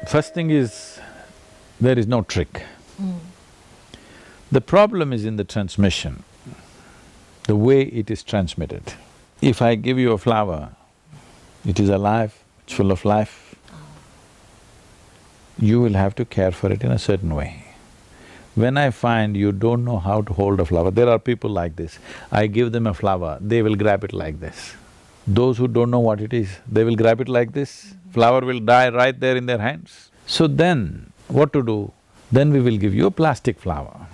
First thing is, there is no trick. The problem is in the transmission, the way it is transmitted. If I give you a flower, it is alive, it's full of life. You will have to care for it in a certain way. When I find you don't know how to hold a flower, there are people like this. I give them a flower, they will grab it like this. Those who don't know what it is, they will grab it like this, flower will die right there in their hands. So then, what to do? Then we will give you a plastic flower.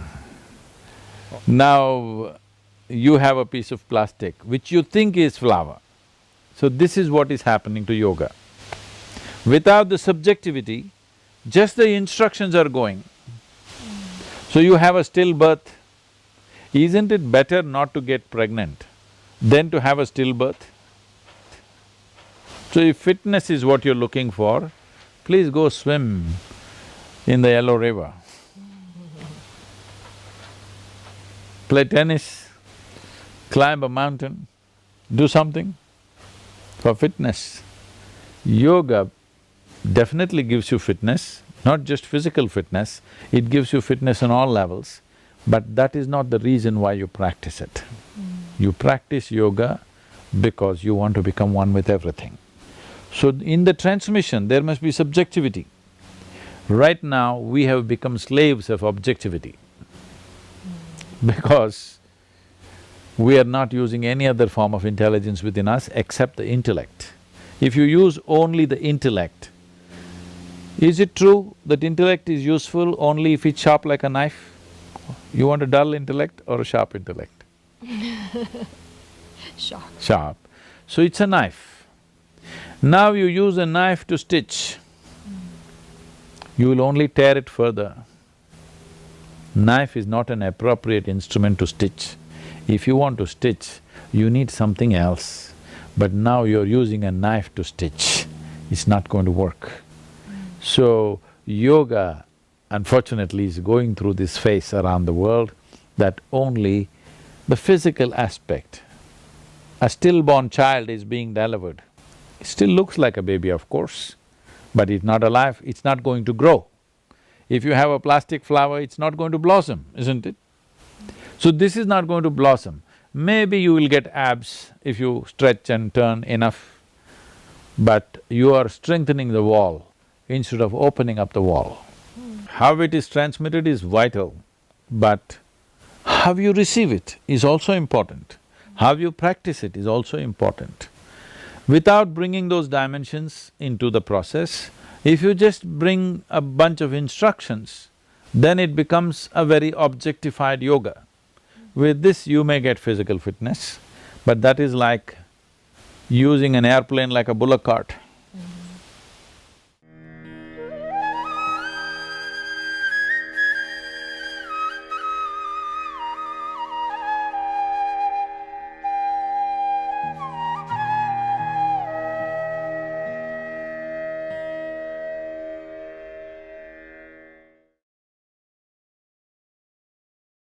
Now, you have a piece of plastic which you think is flower. So this is what is happening to yoga. Without the subjectivity, just the instructions are going. So you have a stillbirth. Isn't it better not to get pregnant than to have a stillbirth? So if fitness is what you're looking for, please go swim in the Yellow River. Play tennis, climb a mountain, do something for fitness. Yoga definitely gives you fitness, not just physical fitness, it gives you fitness on all levels, but that is not the reason why you practice it. You practice yoga because you want to become one with everything. So in the transmission, there must be subjectivity. Right now, we have become slaves of objectivity because we are not using any other form of intelligence within us except the intellect. If you use only the intellect, is it true that intellect is useful only if it's sharp like a knife? You want a dull intellect or a sharp intellect? Sharp. Sharp. So it's a knife. Now you use a knife to stitch, you will only tear it further. Knife is not an appropriate instrument to stitch. If you want to stitch, you need something else. But now you're using a knife to stitch, it's not going to work. So, yoga unfortunately is going through this phase around the world that only the physical aspect, a stillborn child is being delivered. It still looks like a baby, of course, but it's not alive, it's not going to grow. If you have a plastic flower, it's not going to blossom, isn't it? So this is not going to blossom. Maybe you will get abs if you stretch and turn enough, but you are strengthening the wall instead of opening up the wall. How it is transmitted is vital, but how you receive it is also important. How you practice it is also important. Without bringing those dimensions into the process, if you just bring a bunch of instructions, then it becomes a very objectified yoga. With this you may get physical fitness, but that is like using an airplane like a bullock cart.